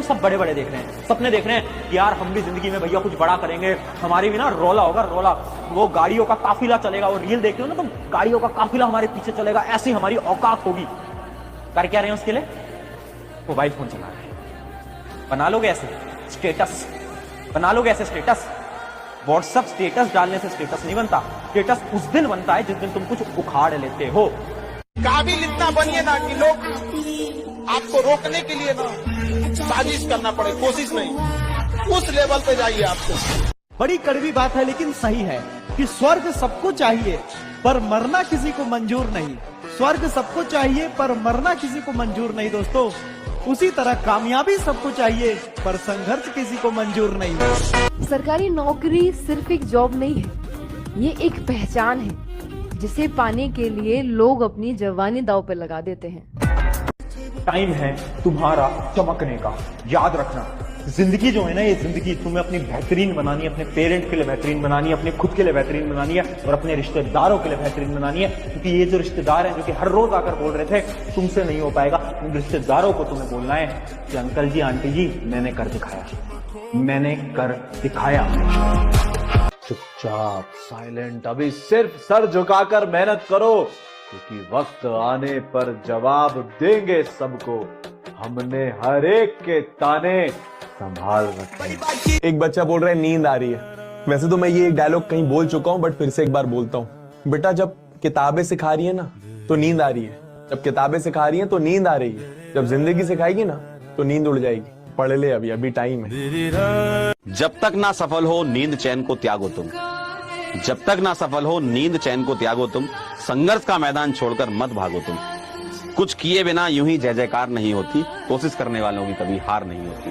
हम सब बड़े बड़े देख रहे हैं, सपने देख रहे हैं कि यार हम भी जिंदगी में भैया कुछ बड़ा करेंगे, हमारी भी ना रोला होगा, रोला, वो गाड़ियों का काफिला चलेगा। वो रील देखते हो ना तुम, गाड़ियों का काफिला हमारे पीछे चलेगा, ऐसी हमारी औकात होगी। कर क्या रहे हैं उसके लिए? मोबाइल फोन चला रहे हैं। बना लोगे ऐसे स्टेटस, बना लोगे ऐसे स्टेटस। व्हाट्सएप स्टेटस डालने से स्टेटस नहीं बनता, स्टेटस उस दिन बनता है जिस दिन तुम कुछ उखाड़ लेते हो। काबिल इतना बनिए ना कि लोग आपको रोकने के लिए ना साजिश करना पड़े, कोशिश नहीं, उस लेवल पे जाइए आपको। बड़ी कड़वी बात है लेकिन सही है कि स्वर्ग सबको चाहिए पर मरना किसी को मंजूर नहीं। स्वर्ग सबको चाहिए पर मरना किसी को मंजूर नहीं दोस्तों। उसी तरह कामयाबी सबको चाहिए पर संघर्ष किसी को मंजूर नहीं। सरकारी नौकरी सिर्फ एक जॉब नहीं है, ये एक पहचान है जिसे पाने के लिए लोग अपनी जवानी दांव पे लगा देते हैं। टाइम है तुम्हारा चमकने का। याद रखना, जिंदगी जो है ना, ये जिंदगी तुम्हें अपनी बेहतरीन बनानी है, अपने पेरेंट के लिए बेहतरीन बनानी है, अपने खुद के लिए बेहतरीन बनानी है और अपने रिश्तेदारों के लिए बेहतरीन बनानी है। क्योंकि ये जो रिश्तेदार हैं जो कि हर रोज आकर बोल रहे थे तुमसे नहीं हो पाएगा, उन रिश्तेदारों को तुम्हें बोलना है कि अंकल जी आंटी जी मैंने कर दिखाया, मैंने कर दिखाया। चुपचाप साइलेंट, अभी सिर्फ सर झुकाकर मेहनत करो क्योंकि वक्त आने पर जवाब देंगे सबको। हमने हर एक के ताने संभाल रखे। एक बच्चा बोल रहा है नींद आ रही है। वैसे तो मैं ये एक डायलॉग कहीं बोल चुका हूं बट फिर से एक बार बोलता हूं। बेटा जब किताबें सिखा रही है ना तो नींद आ रही है, जब किताबें सिखा रही है तो नींद आ रही है, जब जिंदगी सिखाएगी ना तो नींद उड़ जाएगी। पढ़ ले, अभी अभी टाइम है। जब तक ना सफल हो नींद चैन को त्यागो तुम, जब तक ना सफल हो नींद चैन को त्यागो तुम, संघर्ष का मैदान छोड़कर मत भागो तुम। कुछ किए बिना यूं ही जय जयकार नहीं होती, कोशिश करने वालों की कभी हार नहीं होती।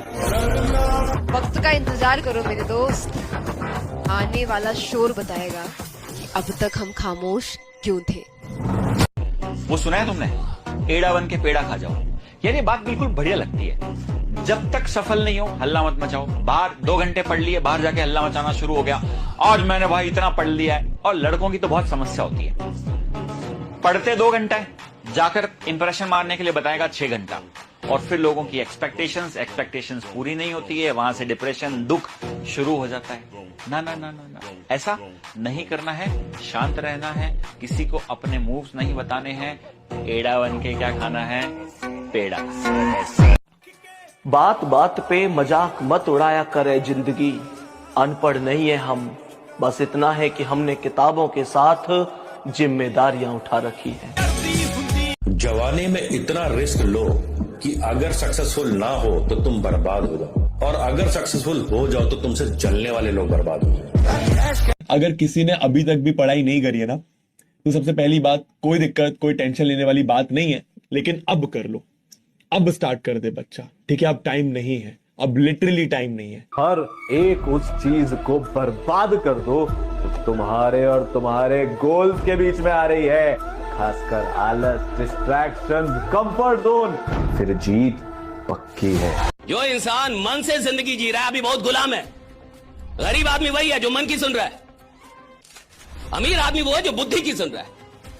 वक्त का इंतजार करो मेरे दोस्त, आने वाला शोर बताएगा कि अब तक हम खामोश क्यों थे। वो सुना है तुमने, एड़ा बन के पेड़ा खा जाओ। यार ये बात बिल्कुल बढ़िया लगती है। जब तक सफल नहीं हो हल्ला मत मचाओ। बाहर 2 घंटे पढ़ लिए, बाहर जाके हल्ला मचाना शुरू हो गया, आज मैंने भाई इतना पढ़ लिया है। और लड़कों की तो बहुत समस्या होती है, पढ़ते 2 घंटा है, जाकर इंप्रेशन मारने के लिए बताएगा 6 घंटा, और फिर लोगों की एक्सपेक्टेशंस पूरी नहीं होती है, वहां से डिप्रेशन, दुख शुरू हो जाता है। ना ना ना ना ना, ऐसा नहीं करना है, शांत रहना है, किसी को अपने मूव्स नहीं बताने हैं, एड़ा बन के क्या खाना है, पेड़ा। बात बात पे मजाक मत उड़ाया करे जिंदगी, अनपढ़ नहीं है हम, बस इतना है कि हमने किताबों के साथ जिम्मेदारियां उठा रखी हैं। जवानी में इतना रिस्क लो कि अगर सक्सेसफुल ना हो तो तुम बर्बाद हो जाओ, और अगर सक्सेसफुल हो जाओ तो तुमसे चलने वाले लोग बर्बाद हो जाए। अगर किसी ने अभी तक भी पढ़ाई नहीं करी है ना तो सबसे पहली बात, कोई दिक्कत कोई टेंशन लेने वाली बात नहीं है, लेकिन अब कर लो, अब स्टार्ट कर दे बच्चा, ठीक है? अब टाइम नहीं है, अब लिटरली टाइम नहीं है। हर एक उस चीज को बर्बाद कर दो तो तुम्हारे और तुम्हारे गोल्स के बीच में आ रही है, खासकर आलस, डिस्ट्रैक्शन, कंफर्ट जोन, फिर जीत पक्की है। जो इंसान मन से जिंदगी जी रहा है अभी बहुत गुलाम है। गरीब आदमी वही है जो मन की सुन रहा है, अमीर आदमी वो है जो बुद्धि की सुन रहा है,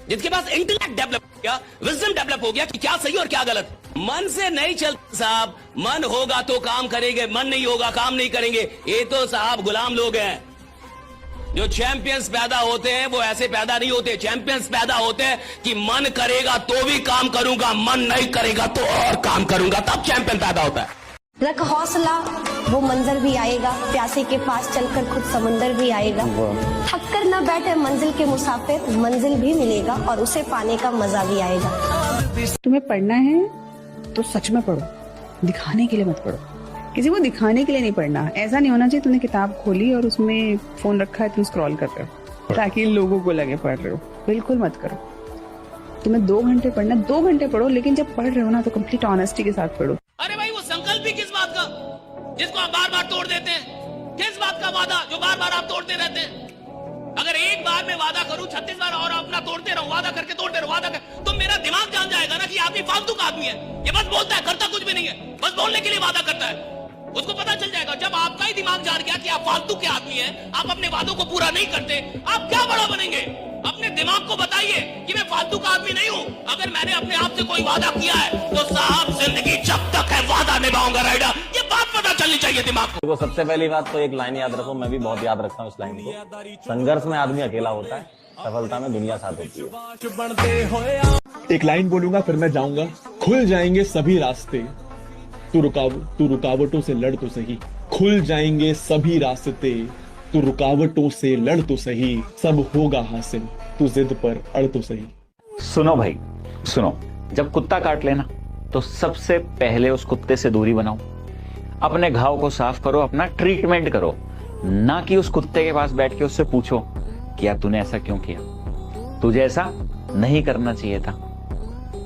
जिसके पास इंटेलेक्ट डेवलप हो गया, विजडम डेवलप हो गया कि क्या सही और क्या गलत। मन से नहीं चलता साहब, मन होगा तो काम करेंगे, मन नहीं होगा काम नहीं करेंगे। ये तो साहब गुलाम लोग हैं। जो चैंपियंस पैदा होते हैं वो ऐसे पैदा नहीं होते, चैंपियंस पैदा होते हैं कि मन करेगा तो भी काम करूंगा, मन नहीं करेगा तो और काम करूंगा, तब चैंपियन पैदा होता है। रख हौसला, वो मंजर भी आएगा, प्यासे के पास चलकर खुद समंदर भी आएगा। थक कर न बैठे मंजिल के मुसाफिर, मंजिल भी मिलेगा और उसे पाने का मजा भी आएगा। तुम्हें पढ़ना है तो सच में पढ़ो, दिखाने के लिए मत पढ़ो, किसी को दिखाने के लिए नहीं पढ़ना। ऐसा नहीं होना चाहिए तुमने किताब खोली और उसमें फोन रखा है, तुम स्क्रॉल कर रहे हो ताकि लोगों को लगे पढ़ रहे हो। बिल्कुल मत करो। तुम्हें 2 घंटे पढ़ना, 2 घंटे पढ़ो, लेकिन जब पढ़ रहे हो ना तो कंप्लीट ऑनेस्टी के साथ पढ़ो। अरे भाई वो संकल्प भी किस बात का जिसको आप बार बार तोड़ देते हैं? किस बात का वादा जो बार बार आप तोड़ते रहते हैं? अगर एक बार मैं वादा करूं 36 बार और अपना तोड़ते रहूं, वादा करके तोड़ते रहूं, वादा कर, तो मेरा दिमाग जान जाएगा ना कि आदमी फालतू का आदमी है, ये बस बोलता है, करता कुछ भी नहीं है, बस बोलने के लिए वादा करता है। उसको पता चल जाएगा जब आपका ही दिमाग जान गया कि आप फालतू के आदमी हैं, आप अपने वादों को पूरा नहीं करते, आप क्या बड़ा बनेंगे? अपने दिमाग को बताइए कि मैं फालतू का आदमी नहीं हूं। अगर मैंने अपने आप से कोई वादा किया है तो साहब जिंदगी जब तक है वादा निभाऊंगा राइडर। ये चलनी चाहिए दिमाग को। देखो, सबसे पहली बात तो एक लाइन याद रखो, मैं भी बहुत याद रखता हूँ इस लाइन को, संघर्ष में आदमी अकेला होता है, सफलता में दुनिया साथ होती है। एक लाइन बोलूंगा फिर मैं जाऊंगा। खुल जाएंगे सभी रास्ते, तू रुकावटों से लड़ तो सही। खुल जाएंगे सभी रास्ते, तू रुकावटों से लड़ तो सही। सब होगा हासिल, तू जिद पर अड़ तो सही। सुनो भाई, सुनो, जब कुत्ता काट लेना तो सबसे पहले उस कुत्ते से दूरी बनाओ, अपने घाव को साफ करो, अपना ट्रीटमेंट करो, ना कि उस कुत्ते के पास बैठ के उससे पूछो कि यार तूने ऐसा क्यों किया, तुझे ऐसा नहीं करना चाहिए था।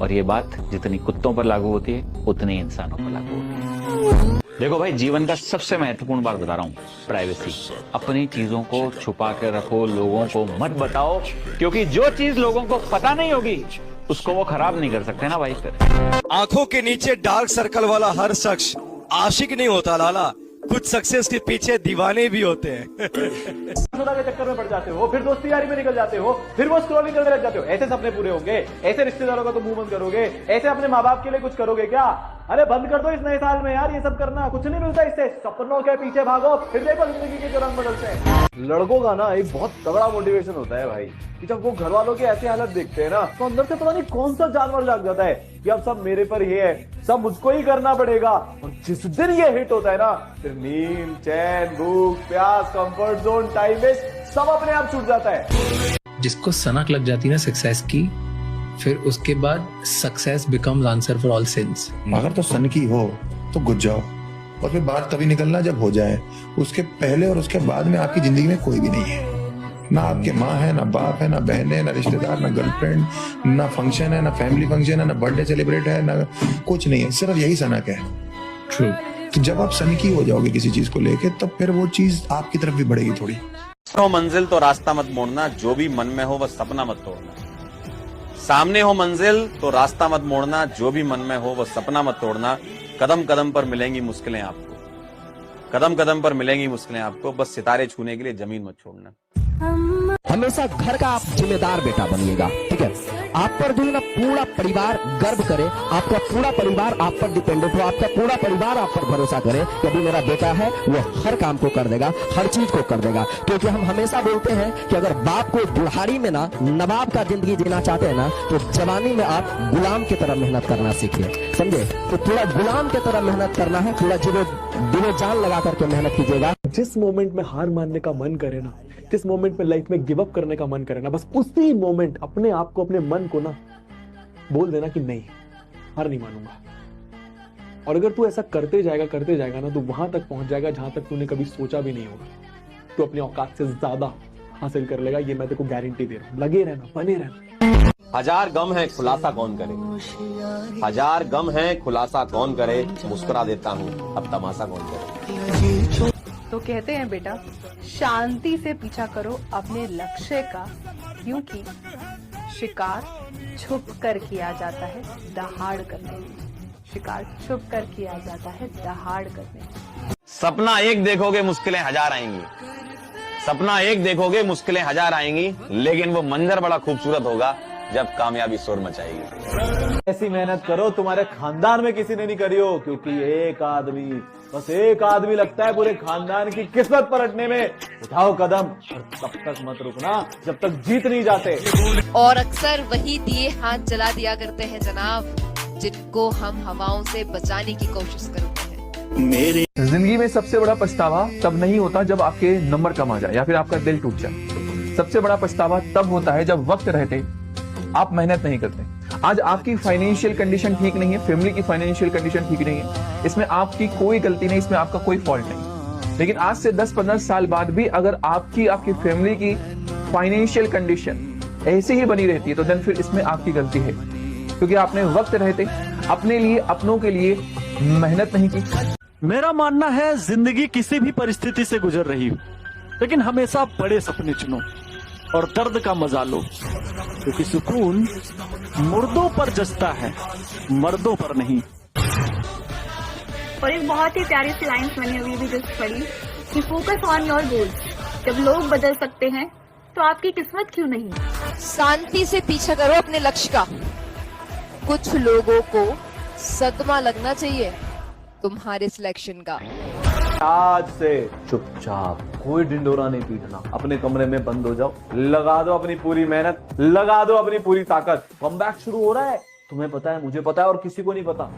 और ये बात जितनी कुत्तों पर लागू होती है उतनी इंसानों पर लागू होती है। देखो भाई, जीवन का सबसे महत्वपूर्ण बात बता रहा हूँ, प्राइवेसी। अपनी चीजों को छुपा के रखो, लोगों को मत बताओ, क्योंकि जो चीज लोगों को पता नहीं होगी उसको वो खराब नहीं कर सकते ना भाई। फिर आंखों के नीचे डार्क सर्कल वाला हर शख्स आशिक नहीं होता लाला, कुछ सक्सेस के पीछे दीवाने भी होते हैं। सोना के चक्कर में पड़ जाते हो, फिर दोस्ती यारी में निकल जाते हो, फिर वो स्क्रॉलिंग करने लग जाते हो। ऐसे सपने पूरे होंगे, ऐसे रिश्तेदारों का तो मुंह बंद करोगे, ऐसे अपने माँ बाप के लिए कुछ करोगे क्या? अरे बंद कर दो इस नए साल में यार ये सब करना, कुछ नहीं मिलता इससे। सपनों के पीछे भागो, फिर देखो जिंदगी के जो रंग बदलते हैं। लड़कों का ना एक बहुत तगड़ा मोटिवेशन होता है भाई, कि जब वो घर वालों की ऐसी हालत देखते हैं ना, तो अंदर से पता नहीं कौन सा जानवर जाग जाता है कि अब सब मेरे पर ही है, सब मुझको ही करना पड़ेगा। और जिस दिन ये हिट होता है ना, फिर नींद, चैन, भूख, प्यास, कंफर्ट जोन, टाइम वेस्ट सब अपने आप छूट जाता है। जिसको सनक लग जाती है ना सक्सेस की, फिर उसके बाद success becomes answer for all since. अगर तो सन की हो तो घुस जाओ, और फिर बाहर तभी निकलना जब हो जाए। उसके पहले और उसके बाद में आपकी जिंदगी में कोई भी नहीं है, ना आपके माँ है, ना बाप है, ना बहन है, ना रिश्तेदार, ना गर्लफ्रेंड, ना फंक्शन है, ना फैमिली फंक्शन है, ना बर्थडे सेलिब्रेट है, ना कुछ नहीं है, सिर्फ यही सनक है। ट्रू। तो जब आप सनकी हो जाओगे किसी चीज को लेके, तब फिर वो चीज आपकी तरफ भी बढ़ेगी थोड़ी। हो मंजिल तो रास्ता मत मोड़ना, जो भी मन में हो वह सपना मत तोड़ना। सामने हो मंजिल तो रास्ता मत मोड़ना, जो भी मन में हो वह सपना मत तोड़ना। कदम कदम पर मिलेंगी मुश्किलें आपको, कदम कदम पर मिलेंगी मुश्किलें आपको, बस सितारे छूने के लिए जमीन मत छोड़ना। हमेशा घर का आप जिम्मेदार बेटा बनिएगा, ठीक है? आप पर जो है ना पूरा परिवार गर्व करे, आपका पूरा परिवार आप पर डिपेंडेंट हो, आपका पूरा परिवार आप पर भरोसा करे कि अभी मेरा बेटा है वो हर काम को कर देगा, हर चीज को कर देगा। क्योंकि हम हमेशा बोलते हैं कि अगर बाप को बुढ़ारी में ना नवाब का जिंदगी जीना चाहते हैं ना, तो जवानी में आप गुलाम की तरह मेहनत करना सीखिए, समझे? तो पूरा गुलाम की तरह मेहनत करना है, पूरा दिलो जान लगा करके मेहनत कीजिएगा। जिस मोमेंट में हार मानने का मन करे ना, जिस मोमेंट में लाइफ में गिव अप करने का मन करे ना, बस उसी मोमेंट अपने आप को, अपने मन को ना बोल देना कि नहीं, हार नहीं मानूंगा। और अगर तू ऐसा करते जाएगा ना, तो वहां तक पहुंच जाएगा जहां तक तूने कभी सोचा भी नहीं होगा। तू अपनी औकात से ज्यादा हासिल कर लेगा, ये मैं तेरे को गारंटी दे रहा हूं। लगे रहना, बने रहना। हजार गम है खुलासा कौन करे, हजार गम है खुलासा कौन करे, मुस्कुरा देता हूँ अब तमाशा कौन करे। तो कहते हैं बेटा, शांति से पीछा करो अपने लक्ष्य का, क्योंकि शिकार छुप कर किया जाता है दहाड़ करने, शिकार छुप कर किया जाता है दहाड़ करने। सपना एक देखोगे मुश्किलें हजार आएंगी, सपना एक देखोगे मुश्किलें हजार आएंगी, लेकिन वो मंजर बड़ा खूबसूरत होगा जब कामयाबी शोर मचाएगी। ऐसी मेहनत करो तुम्हारे खानदान में किसी ने नहीं करी हो, क्योंकि एक आदमी, बस एक आदमी लगता है पूरे खानदान की किस्मत पलटने में। उठाओ कदम, और तब तक मत रुकना जब तक जीत नहीं जाते। और अक्सर वही दिए हाथ जला दिया करते हैं जनाब, जिनको हम हवाओं से बचाने की कोशिश करते हैं। मेरे जिंदगी में सबसे बड़ा पछतावा तब नहीं होता जब आपके नंबर कम आ जाए या फिर आपका दिल टूट जाए। सबसे बड़ा पछतावा तब होता है जब वक्त रहते आप मेहनत नहीं करते। आज आपकी फाइनेंशियल कंडीशन ठीक नहीं है, फैमिली की फाइनेंशियल कंडीशन ठीक नहीं है, इसमें आपकी कोई गलती नहीं, इसमें आपका कोई फॉल्ट नहीं। लेकिन आज से 10-15 साल बाद भी अगर आपकी फैमिली की फाइनेंशियल कंडीशन ऐसी ही बनी रहती है, तो देन फिर इसमें आपकी गलती है, क्योंकि आपने वक्त रहते अपने लिए, अपनों के लिए मेहनत नहीं की। मेरा मानना है जिंदगी किसी भी परिस्थिति से गुजर रही हो, लेकिन हमेशा बड़े सपने चुनो और दर्द का मजा लो, क्योंकि सुकून मुर्दों पर जचता है, मर्दों पर नहीं। और एक बहुत ही प्यारी सी लाइन मैंने अभी भी जस्ट पढ़ी कि फोकस ऑन योर गोल्स। जब लोग बदल सकते हैं तो आपकी किस्मत क्यों नहीं? शांति से पीछा करो अपने लक्ष्य का। कुछ लोगों को सदमा लगना चाहिए, तुम्हारे सिलेक्शन का। आज से चुपचाप, कोई ढिंडोरा नहीं पीटना, अपने कमरे में बंद हो जाओ, लगा दो अपनी पूरी मेहनत, लगा दो अपनी पूरी ताकत। कमबैक शुरू हो रहा है, तुम्हें पता है, मुझे पता है और किसी को नहीं पता।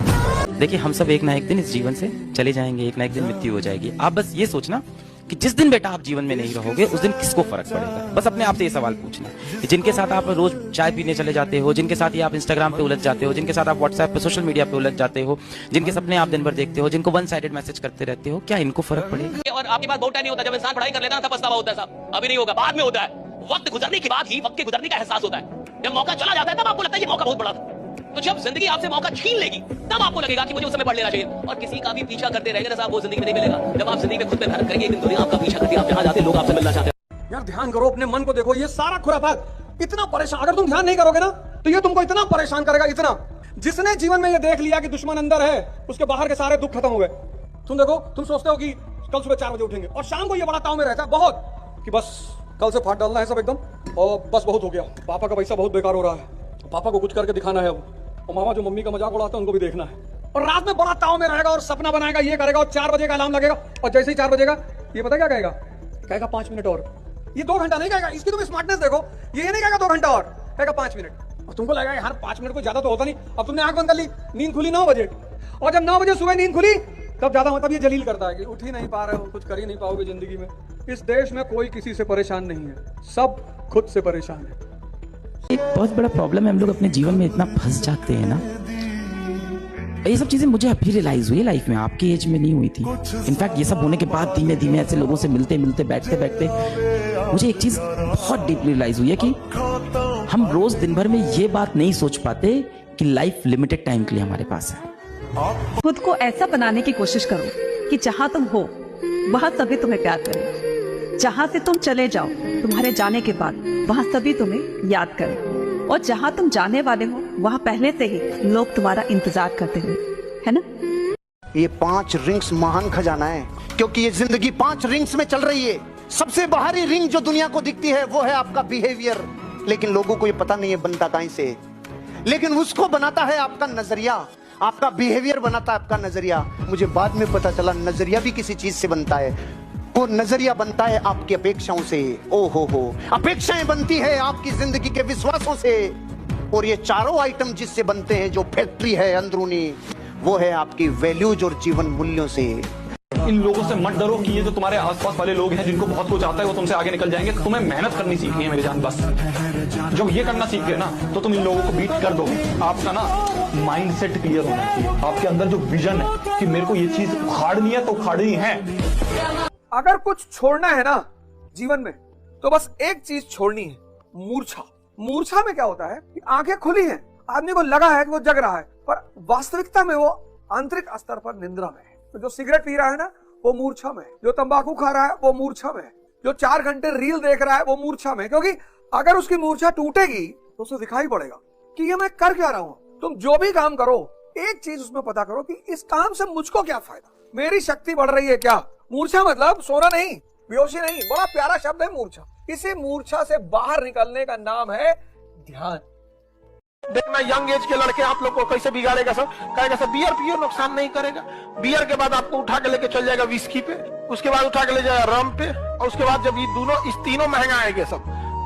देखिए हम सब एक ना एक दिन इस जीवन से चले जाएंगे, एक ना एक दिन मृत्यु हो जाएगी। आप बस ये सोचना कि जिस दिन बेटा आप जीवन में नहीं रहोगे उस दिन किसको फर्क पड़ेगा। बस अपने आप से ये सवाल पूछना कि जिनके साथ आप रोज चाय पीने चले जाते हो, जिनके साथ ये आप इंस्टाग्राम पे उलझ जाते हो, जिनके साथ आप व्हाट्सएप पे सोशल मीडिया पे उलझ जाते हो, जिनके सपने आप दिन भर देखते हो, जिनको वन साइडेड मैसेज करते रहते हो, क्या इनको फर्क पड़ेगा? और आपके पास बहुत टाइम नहीं होता, जब इंसान पढ़ाई कर लेता है तब पछतावा होता है साहब। अभी नहीं होगा, बाद में होता है। वक्त गुजरने के बाद ही वक्त के गुजरने का एहसास होता है। जब मौका चला जाता है तब आपको लगता है ये मौका बहुत बड़ा था। तो जब जिंदगी आपसे मौका छीन लेगी तब आपको लगेगा कि मुझे उस समय पढ़ लेना चाहिए। और किसी का भी पीछा करते रहेंगे ना साहब, वो जिंदगी में नहीं मिलेगा। जब आप जिंदगी में खुद पे मेहनत करेंगे, एक दिन दुनिया आपका पीछा करती है, आप जहां जाते लोग आपसे मिलना चाहते हैं। यार ध्यान करो, अपने मन को देखो, ये सारा खुराफात इतना परेशान, अगर तुम ध्यान नहीं करोगे ना तो ये तुमको इतना परेशान करेगा, इतना। जिसने जीवन में ये देख लिया कि दुश्मन अंदर है, उसके बाहर के सारे दुख खत्म हो गए। तुम देखो, तुम सोचते हो कि कल सुबह 4 बजे उठेंगे और शाम को ये बड़ा ताव में रहता है बहुत कि बस कल से फाड़ डालना है सब एकदम, और बस बहुत हो गया, पापा का पैसा बहुत बेकार हो रहा है, पापा को कुछ करके दिखाना है अब, और मामा जो मम्मी का मजाक उड़ाते हैं उनको भी देखना है। और रात में बड़ा ताव में रहेगा और सपना बनाएगा, ये करेगा, और 4 बजे का अलार्म लगेगा, और जैसे ही 4 बजेगा ये पता क्या कहेगा? कहेगा 5 मिनट और। ये 2 घंटा नहीं कहेगा, इसकी तुम स्मार्टनेस देखो, ये नहीं कहेगा 2 घंटा और, कहेगा 5 मिनट। और तुमको लगेगा यार 5 मिनट कोई ज्यादा तो होता नहीं। अब तुमने आंख बंद कर ली, नींद खुली 9 बजे, और जब 9 बजे सुबह नींद खुली तब ज्यादा मतलब ये जलील करता है कि उठ ही नहीं पा रहे हो, कुछ कर ही नहीं पाओगे जिंदगी में। इस देश में कोई किसी से परेशान नहीं है, सब खुद से परेशान है। एक बहुत बड़ा प्रॉब्लम है, हम लोग अपने जीवन में इतना फंस जाते हैं ना। ये सब चीजें मुझे अभी रियलाइज हुई लाइफ में, आपकी एज में नहीं हुई थी। इनफैक्ट ये सब होने के बाद धीमे धीमे ऐसे लोगों से मिलते मिलते बैठते बैठते मुझे एक चीज बहुत डीपली रियलाइज हुई है कि हम रोज दिन भर में ये बात नहीं सोच पाते कि लाइफ लिमिटेड टाइम के लिए हमारे पास है। खुद को ऐसा बनाने की कोशिश करो कि जहाँ तुम हो वहाँ सभी तुम्हें प्यार करें, जहाँ से तुम चले जाओ तुम्हारे जाने के बाद वहाँ सभी तुम्हें याद करें, और जहाँ तुम जाने वाले हो वहाँ पहले से ही लोग तुम्हारा इंतजार करते हुए, है ना? ये 5 रिंग्स महान खजाना है, क्योंकि ये जिंदगी 5 रिंग्स में चल रही है। सबसे बाहरी रिंग जो दुनिया को दिखती है वो है आपका बिहेवियर, लेकिन लोगों को ये पता नहीं है बनता कहीं से, लेकिन उसको बनाता है आपका नजरिया, आपका बिहेवियर बनाता है आपका नजरिया। मुझे बाद में पता चला नजरिया भी किसी चीज से बनता है, वो नजरिया बनता है आपकी अपेक्षाओं से। ओ हो, अपेक्षाएं बनती है आपकी जिंदगी के विश्वासों से, और ये चारों आइटम जिससे बनते हैं, जो फैक्ट्री है अंदरूनी, वो है आपकी वैल्यूज और जीवन मूल्यों से। इन लोगों से मत डरो कि ये जो तुम्हारे आसपास वाले लोग हैं जिनको बहुत कुछ आता है वो तुमसे आगे निकल जाएंगे। तुम्हें मेहनत करनी सीखनी है मेरी जान, बस जब ये करना सीख गए ना तो तुम इन लोगों को बीट कर दोगे। आपका ना माइंडसेट क्लियर होना चाहिए, आपके अंदर जो विजन है कि मेरे को ये चीज उखाड़नी है तो उखाड़नी है। अगर कुछ छोड़ना है ना जीवन में तो बस एक चीज छोड़नी है, मूर्छा। मूर्छा में क्या होता है कि आंखें खुली हैं, आदमी को लगा है कि वो जग रहा है, पर वास्तविकता में वो आंतरिक स्तर पर निंद्रा में है। तो जो सिगरेट पी रहा है ना वो मूर्छा में, जो तंबाकू खा रहा है वो मूर्छा में, जो 4 घंटे रील देख रहा है वो मूर्छा में। क्योंकि अगर उसकी मूर्छा टूटेगी तो उसे दिखाई पड़ेगा कि ये मैं कर क्या रहा हूं। तुम जो भी काम करो एक चीज उसमें पता करो कि इस काम से मुझको क्या फायदा, मेरी शक्ति बढ़ रही है क्या। मूर्छा मतलब सोना नहीं, बेहोशी नहीं, बड़ा प्यारा शब्द है मूर्छा। इसी मूर्छा से बाहर निकलने का नाम है ध्यान। देखना यंग एज के लड़के आप लोग को कैसे बिगाड़ेगा सब, कहेगा सब बियर पियो नुकसान नहीं करेगा। बियर के बाद आपको उठा के लेके चल जाएगा विस्की पे, उसके बाद उठा के ले जाएगा रम पे, और उसके बाद जब ये दोनों इस तीनों महंगा आएंगे, सब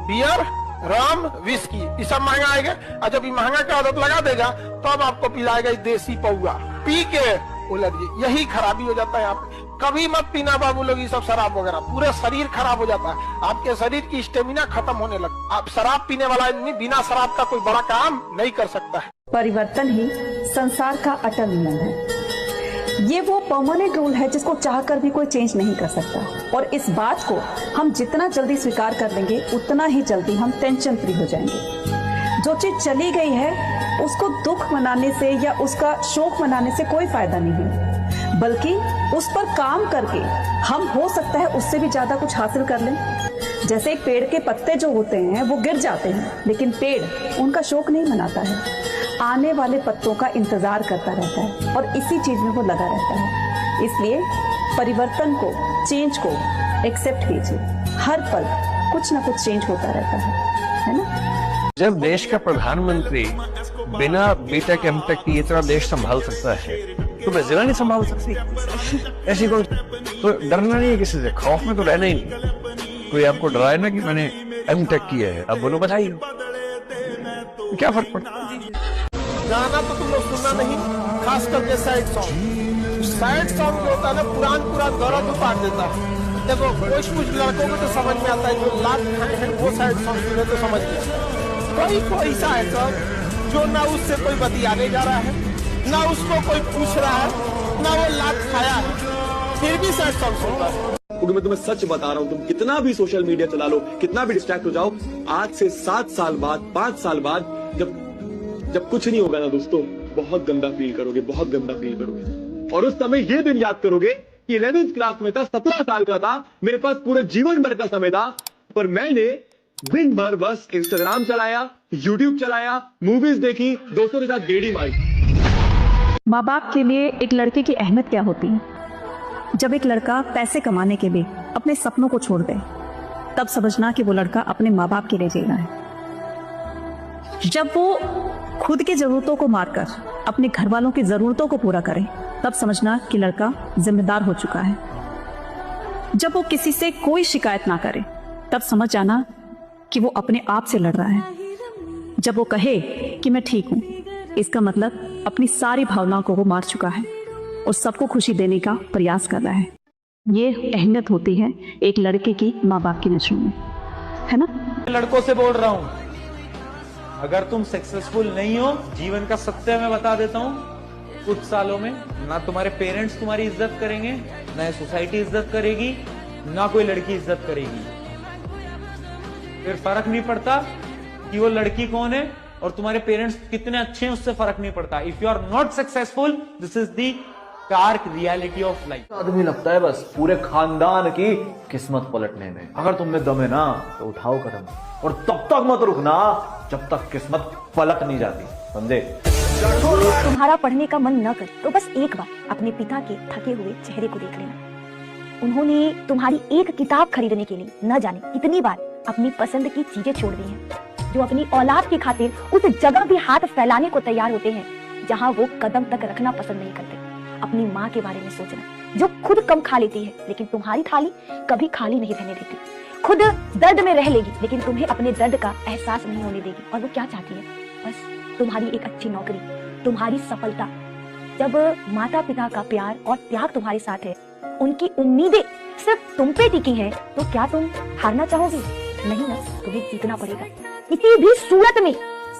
बियर रम विस्की ये सब महंगा आएगा, और जब ये महंगा की आदत लगा देगा तो अब आपको पिलाएगा देसी पौआ, पी के उलझिए। यही खराबी हो जाता है। आप कभी मत पीना बाबू लोग ये सब शराब वगैरह, पूरे शरीर खराब हो जाता है, आपके शरीर की स्टेमिना खत्म होने लगता है। आप शराब पीने वाला आदमी बिना शराब का कोई बड़ा काम नहीं कर सकता है। परिवर्तन ही संसार का अटल नियम है। ये वो परमानेंट रूल है जिसको चाहकर भी कोई चेंज नहीं कर सकता, और इस बात को हम जितना जल्दी स्वीकार कर लेंगे उतना ही जल्दी हम टेंशन फ्री हो जाएंगे। जो चीज चली गई है उसको दुख मनाने से या उसका शोक मनाने से कोई फायदा नहीं है, बल्कि उस पर काम करके हम हो सकता है उससे भी ज्यादा कुछ हासिल कर लें। जैसे एक पेड़ के पत्ते जो होते हैं वो गिर जाते हैं, लेकिन पेड़ उनका शोक नहीं मनाता है, आने वाले पत्तों का इंतजार करता रहता है और इसी चीज में वो लगा रहता है। इसलिए परिवर्तन को, चेंज को एक्सेप्ट कीजिए। हर पल कुछ ना कुछ चेंज होता रहता है ना। जब देश का प्रधानमंत्री बिना बीटेक एमटेक की इतना देश संभाल सकता है तुम्हें जिला नहीं संभाल सकती? ऐसी कौन, तो डरना नहीं है किसी से, खौफ में तो रहना ही नहीं। कोई आपको डराए ना कि मैंने एमटेक किया है, अब बोलो बधाई, क्या फर्क पड़ता? गाना तो तुम लोग सुनना नहीं, खास करके सैड सॉन्ग जो होता है ना, पुरान गौरव तो पाट देता है। देखो कुछ लड़कों को तो समझ में आता है, जो लात खाए हैं वो सैड सॉन्ग सुने तो समझ में आता है। कोई सा है सर जो ना उससे कोई बतियाने जा रहा है, ना उसको कोई पूछ रहा है, ना वो लात खाया है, फिर भी सैड सॉन्ग सुनता है। क्योंकि मैं तुम्हें सच बता रहा हूँ, तुम कितना भी सोशल मीडिया चला लो, कितना भी डिस्ट्रैक्ट हो जाओ, आज से 7 साल बाद, 5 साल बाद, जब कुछ नहीं होगा ना दोस्तों, बहुत गंदा फील करोगे, बहुत गंदा फील करोगे। और उस समय ये दिन याद करोगे कि 11th क्लास में था, 17 साल का था, मेरे पास पूरे जीवन भर का समय था, पर मैंने दिन भर बस इंस्टाग्राम चलाया, यूट्यूब चलाया, मूवीज देखी, दोस्तों के साथ गेड़ी मारी। माँ बाप के लिए एक लड़के की अहमियत क्या होती है? जब एक लड़का पैसे कमाने के लिए अपने सपनों को छोड़ दे, तब समझना कि वो लड़का अपने माँ बाप के लिए जी रहा है। जब वो खुद की जरूरतों को मारकर अपने घर वालों की जरूरतों को पूरा करे, तब समझना कि लड़का जिम्मेदार हो चुका है। जब वो किसी से कोई शिकायत ना करे, तब समझ जाना कि वो अपने आप से लड़ रहा है। जब वो कहे कि मैं ठीक हूं, इसका मतलब अपनी सारी भावनाओं को वो मार चुका है और सबको खुशी देने का प्रयास कर रहा है। ये अहमियत होती है एक लड़के की माँ बाप की नजरों में, है ना? लड़कों से बोल रहा हूं, अगर तुम सक्सेसफुल नहीं हो, जीवन का सत्य मैं बता देता हूं, कुछ सालों में ना तुम्हारे पेरेंट्स तुम्हारी इज्जत करेंगे, ना सोसाइटी इज्जत करेगी, ना कोई लड़की इज्जत करेगी। फिर फर्क नहीं पड़ता कि वो लड़की कौन है और तुम्हारे पेरेंट्स कितने अच्छे हैं, उससे फर्क नहीं पड़ता। If you are not successful, this is the dark reality of life. आदमी लगता है बस पूरे खानदान की किस्मत पलटने में। अगर तुम में दम है ना तो उठाओ कदम, और तब तक मत रुकना जब तक किस्मत पलट नहीं जाती, समझे? तुम्हारा पढ़ने का मन न करे तो बस एक बार अपने पिता के थके हुए चेहरे को देख लेना। उन्होंने तुम्हारी एक किताब खरीदने के लिए न जाने कितनी बार अपनी पसंद की चीजें छोड़ दी हैं। जो अपनी औलाद की खातिर उस जगह भी हाथ फैलाने को तैयार होते हैं जहां वो कदम तक रखना पसंद नहीं करते। अपनी माँ के बारे में सोचना, जो खुद कम खा लेती है लेकिन तुम्हारी थाली कभी खाली नहीं रहने देती। खुद दर्द में रह लेगी लेकिन तुम्हें अपने दर्द का एहसास नहीं होने देगी। और वो क्या चाहती है? बस तुम्हारी एक अच्छी नौकरी, तुम्हारी सफलता। जब माता पिता का प्यार और त्याग तुम्हारे साथ है, उनकी उम्मीदें सिर्फ तुम पे टिकी हैं, तो क्या तुम हारना चाहोगे? नहीं ना, तुम्हें जीतना पड़ेगा। किसी भी सूरत में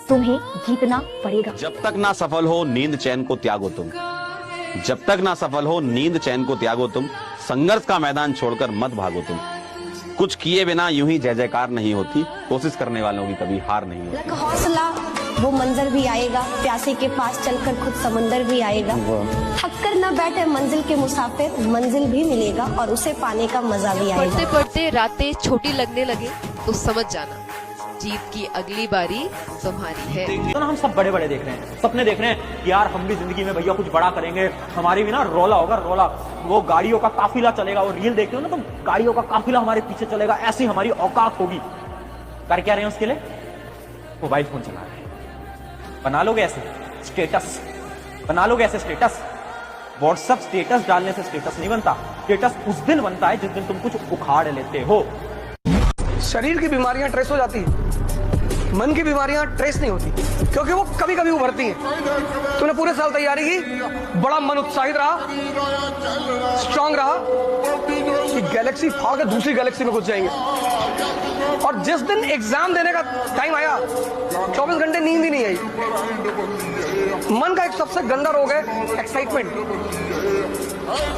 तुम्हें जीतना पड़ेगा। जब तक ना सफल हो नींद चैन को त्यागो तुम, जब तक ना सफल हो नींद चैन को त्यागो तुम, संघर्ष का मैदान छोड़कर मत भागो तुम। कुछ किए बिना यूं ही जय जयकार नहीं होती, कोशिश करने वालों की कभी हार नहीं होती। हौसला, वो मंजर भी आएगा, प्यासे के पास चलकर खुद समंदर भी आएगा। थक कर न बैठे मंजिल के मुसाफिर, मंजिल भी मिलेगा और उसे पाने का मजा भी आएगा। पढ़ते पढ़ते रातें छोटी लगने लगे तो समझ जाना जीत की अगली बारी तुम्हारी है। तो ना हम सब बड़े बड़े देख रहे हैं, सपने देख रहे हैं कि यार हम भी जिंदगी में भैया कुछ बड़ा करेंगे, हमारी भी ना रोला होगा, रोला, वो गाड़ियों का काफिला चलेगा। वो रील देखते हो ना, तो गाड़ियों का काफिला हमारे पीछे चलेगा, ऐसी हमारी औकात होगी। कर क्या रहे हैं उसके लिए? मोबाइल फोन चला रहे हैं। बना लोगे ऐसे स्टेटस, बना लोगे ऐसे स्टेटस। व्हाट्सएप स्टेटस डालने से स्टेटस नहीं बनता, स्टेटस उस दिन बनता है जिस दिन तुम कुछ उखाड़ लेते हो। शरीर की बीमारियां ट्रेस हो जाती है, मन की बीमारियां ट्रेस नहीं होती, क्योंकि वो कभी कभी उभरती हैं। तूने पूरे साल तैयारी की, बड़ा मन उत्साहित रहा, स्ट्रांग रहा कि गैलेक्सी फाड़ के दूसरी गैलेक्सी में घुस जाएंगे। और जिस दिन एग्जाम देने का टाइम आया, 24 घंटे नींद ही नहीं आई। मन का एक सबसे गंदा रोग है एक्साइटमेंट।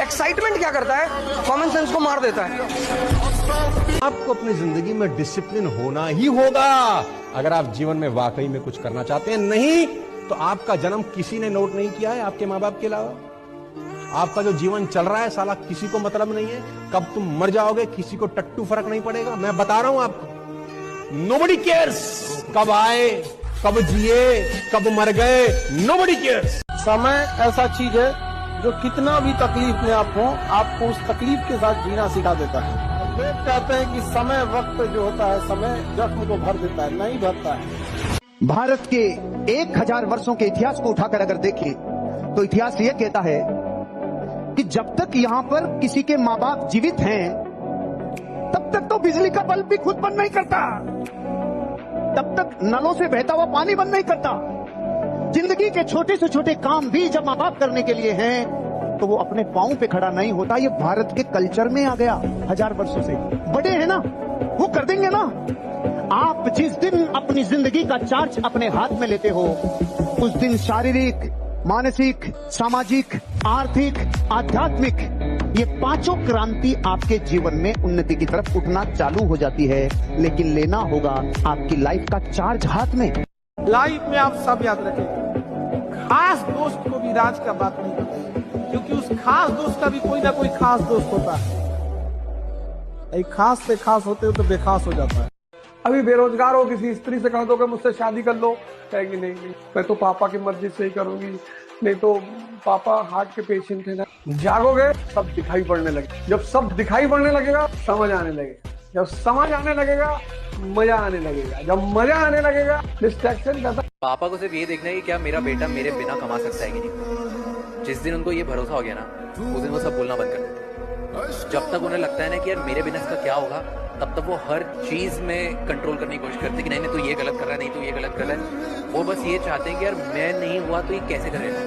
एक्साइटमेंट क्या करता है? कॉमन सेंस को मार देता है। आपको अपनी जिंदगी में डिसिप्लिन होना ही होगा अगर आप जीवन में वाकई में कुछ करना चाहते हैं। नहीं तो आपका जन्म किसी ने नोट नहीं किया है आपके माँ बाप के अलावा। आपका जो जीवन चल रहा है साला किसी को मतलब नहीं है। कब तुम मर जाओगे किसी को टट्टू फर्क नहीं पड़ेगा। मैं बता रहा हूं आपको, नोबडी केयर्स कब आए, कब जिए, कब मर गए, नोबडी केयर्स। समय ऐसा चीज है जो कितना भी तकलीफ में आप हो, आपको उस तकलीफ के साथ जीना सिखा देता है। लोग कहते हैं कि समय, वक्त जो होता है, समय जख्म को भर देता है, नहीं भरता है। भारत के 1000 वर्षों के इतिहास को उठाकर अगर देखें तो इतिहास ये कहता है कि जब तक यहां पर किसी के माँ बाप जीवित हैं, तब तक तो बिजली का बल्ब भी खुद बंद नहीं करता, तब तक नलों से बहता हुआ पानी बंद नहीं करता। जिंदगी के छोटे से छोटे काम भी जब माँ बाप करने के लिए हैं, तो वो अपने पांव पे खड़ा नहीं होता। ये भारत के कल्चर में आ गया 1000 वर्षों से। बड़े हैं ना, वो कर देंगे ना। आप जिस दिन अपनी जिंदगी का चार्ज अपने हाथ में लेते हो, उस दिन शारीरिक, मानसिक, सामाजिक, आर्थिक, आध्यात्मिक, ये पांचों क्रांति आपके जीवन में उन्नति की तरफ उठना चालू हो जाती है। लेकिन लेना होगा आपकी लाइफ का चार्ज हाथ में। लाइफ में आप सब याद रखें, खास दोस्त को भी राज का बात नहीं करते, क्योंकि उस खास दोस्त का भी कोई ना कोई खास दोस्त होता है। एक खास से खास होते हो तो बेखास हो जाता है। अभी बेरोजगार हो, किसी स्त्री से कह दो कि मुझसे शादी कर लो, कहेगी नहीं नहीं, मैं तो पापा की मर्जी से ही करूंगी, नहीं तो पापा हार्ट के पेशेंट है ना। जागोगे सब दिखाई पड़ने लगे। जब सब दिखाई पड़ने लगेगा समझ आने लगेगा, जब समझ आने लगेगा मजा आने लगेगा, जब मजा आने लगेगा डिस्ट्रैक्शन ज्यादा। पापा को सिर्फ ये देखना है कि क्या मेरा बेटा मेरे बिना कमा सकता है कि नहीं। जिस दिन उनको ये भरोसा हो गया ना, उस दिन वो सब बोलना बंद कर देते। जब तक उन्हें लगता है ना कि यार मेरे बिना इसका क्या होगा, तब तक वो हर चीज में कंट्रोल करने की कोशिश करते कि नहीं नहीं तू ये गलत कर रहा है, नहीं तू ये गलत कर रहा है। वो बस ये चाहते हैं कि यार मैं नहीं हुआ तो ये कैसे करेगा।